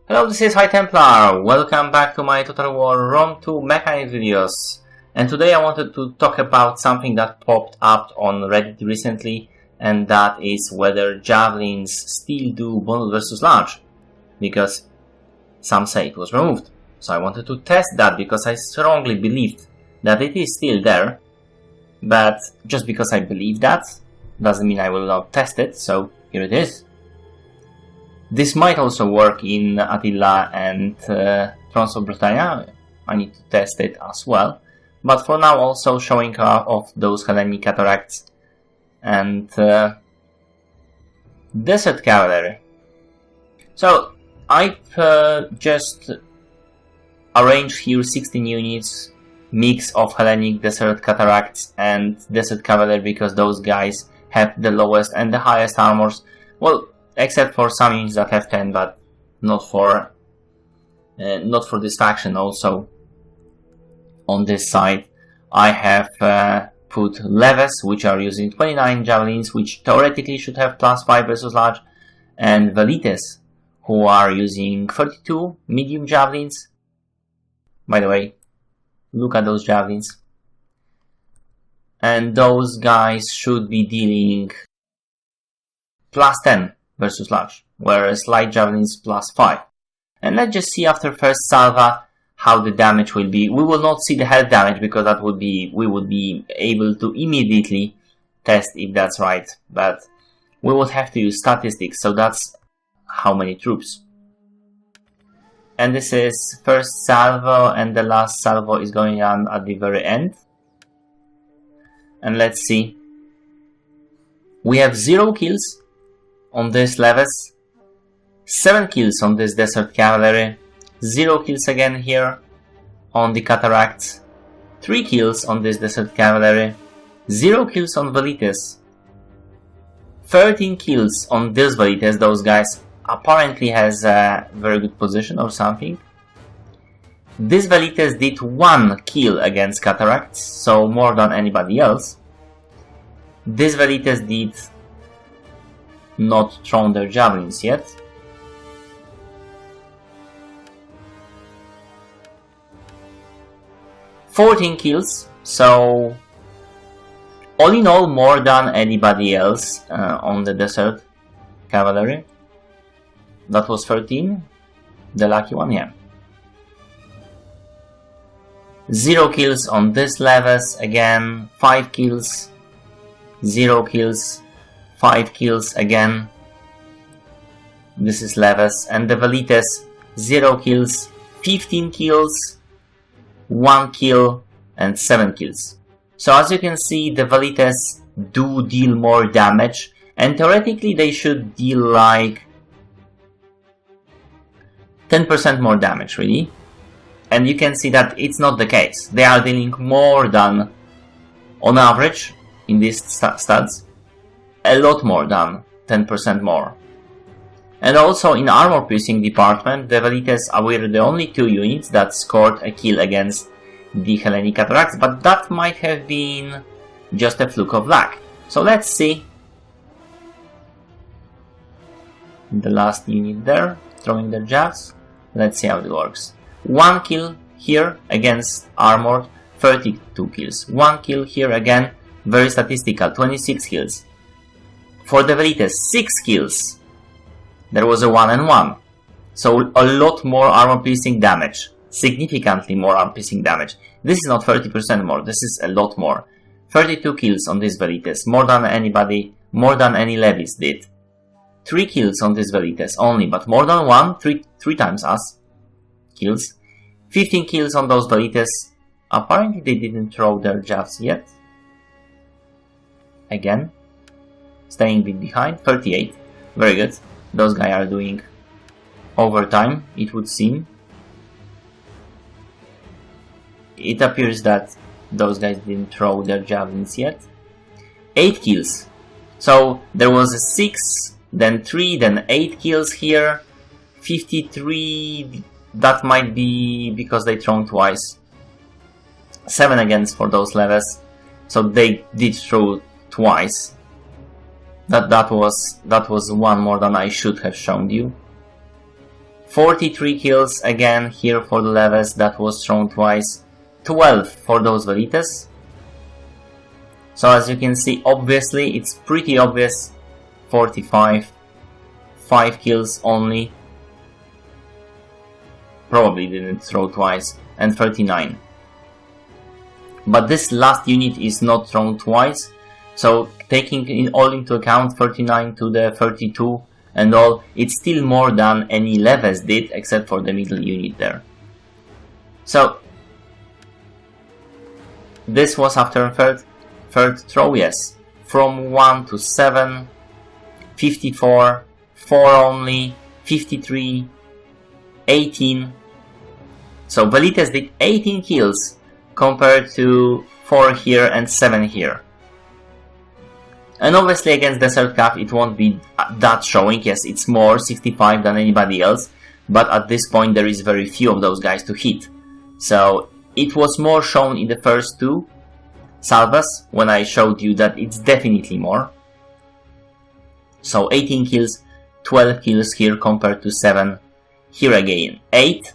Hello, this is High Templar. Welcome back to my Total War Rome 2 mechanic videos. And today I wanted to talk about something that popped up on Reddit recently, and that is whether Javelins still do bonus versus large, because some say it was removed. So I wanted to test that because I strongly believed that it is still there, but just because I believe that doesn't mean I will not test it, so here it is. This might also work in Attila and Thrones of Britannia. I need to test it as well. But for now, also showing off those Hellenic cataracts and Desert Cavalry. So I've just arranged here 16 units, mix of Hellenic, Desert Cataracts and Desert Cavalry, because those guys have the lowest and the highest armors. Well, except for some units that have 10, but not for this faction. Also, on this side, I have put Leves, which are using 29 Javelins, which theoretically should have +5 versus large, and Velites, who are using 32 medium Javelins. By the way, look at those Javelins. And those guys should be dealing +10 versus large, whereas light javelins +5. And let's just see after first salva how the damage will be. We will not see the health damage because that would be, we would be able to immediately test if that's right, but we would have to use statistics, so that's how many troops. And this is first salvo, and the last salvo is going on at the very end. And let's see. We have 0 kills on this Leves, 7 kills on this Desert Cavalry, 0 kills again here on the Cataracts, 3 kills on this Desert Cavalry, 0 kills on Velites, 13 kills on this Velites. Those guys apparently has a very good position or something. This Velites did 1 kill against Cataracts, so more than anybody else. This Velites did not thrown their javelins yet. $14 kills, so all in all more than anybody else on the Desert Cavalry. That was 13, the lucky one, yeah. 0 kills on this Leves, again 5 kills, 0 kills, 5 kills again. This is Leves, and the Velites 0 kills, 15 kills, 1 kill and 7 kills. So as you can see, the Velites do deal more damage, and theoretically they should deal like 10% more damage, really. And you can see that it's not the case. They are dealing more than, on average, in these stats, a lot more than 10% more. And also in armor piercing department, the Velites were the only 2 units that scored a kill against the Hellenic Cataracts, but that might have been just a fluke of luck. So let's see. The last unit there, throwing their jabs. Let's see how it works. 1 kill here against armored, 32 kills. 1 kill here again, very statistical, 26 kills. For the Velites, 6 kills. There was a 1 and 1. So a lot more armor piercing damage. Significantly more armor piercing damage. This is not 30% more, this is a lot more. 32 kills on this Velites, more than anybody, more than any Levis did. 3 kills on this Velites only, but more than 1, 3 times us kills. 15 kills on those Velites. Apparently they didn't throw their jabs yet. Again, staying a bit behind. 38, very good. Those guys are doing overtime, it would seem. It appears that those guys didn't throw their javelins yet. 8 kills. So there was a 6, then 3, then 8 kills here. 53, that might be because they thrown twice. 7 against for those Leves. So they did throw twice. That was one more than I should have shown you. 43 kills again here for the Leves, that was thrown twice. 12 for those Velites. So as you can see, obviously, it's pretty obvious. 45. 5 kills only. Probably didn't throw twice. And 39. But this last unit is not thrown twice. So taking it all into account, 39 to the 32 and all, it's still more than any Leves did, except for the middle unit there. So this was after third throw, yes. From 1 to 7, 54, 4 only, 53, 18. So Velites did 18 kills compared to 4 here and 7 here. And obviously against Desert Cap it won't be that showing, yes, it's more, 65 than anybody else, but at this point there is very few of those guys to hit. So it was more shown in the first two salvas, when I showed you that it's definitely more. So 18 kills, 12 kills here compared to 7. Here again, 8.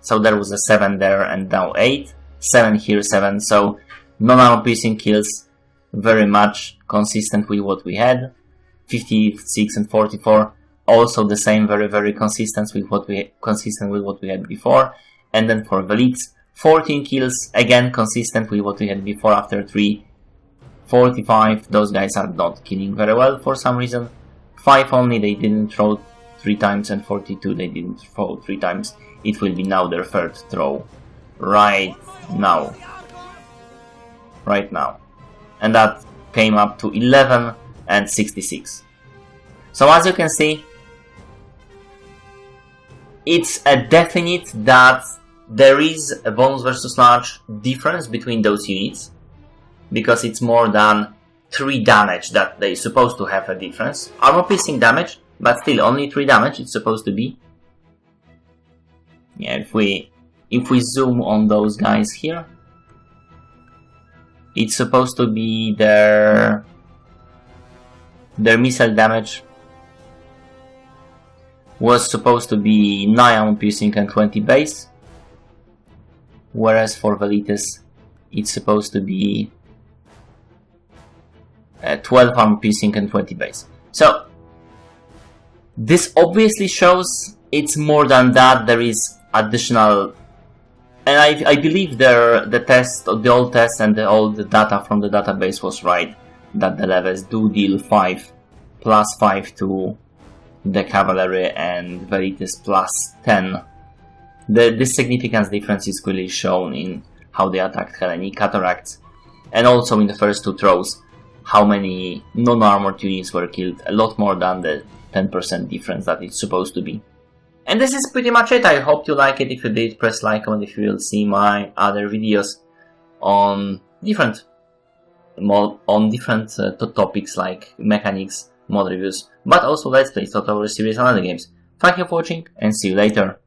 So there was a 7 there and now 8. 7 here, 7. So non-armor piercing kills, very much consistent with what we had. 56 and 44, also the same, very consistent with what we had before. And then for Velites, 14 kills, again consistent with what we had before after 3. 45, those guys are not killing very well for some reason. 5 only, they didn't throw 3 times, and 42 they didn't throw 3 times. It will be now their third throw. Right now. And that came up to 11 and 66. So as you can see, it's a definite that there is a bonus versus large difference between those units, because it's more than 3 damage that they're supposed to have a difference. Armor piercing damage, but still only 3 damage it's supposed to be. Yeah, if we zoom on those guys here, it's supposed to be their missile damage was supposed to be 9 armor piercing and 20 base, whereas for Velites it's supposed to be 12 armor piercing and 20 base. So this obviously shows it's more than that. There is additional, and I believe the old test and all the data from the database was right, that the Leves do deal 5 plus 5 to the cavalry and Velites plus 10. This significance difference is clearly shown in how they attacked Hellenic Cataracts, and also in the first 2 throws, how many non-armored units were killed, a lot more than the 10% difference that it's supposed to be. And this is pretty much it. I hope you like it. If you did, press like, comment if you will see my other videos on different topics like mechanics, mod reviews, but also let's play tutorial series and other games. Thank you for watching and see you later.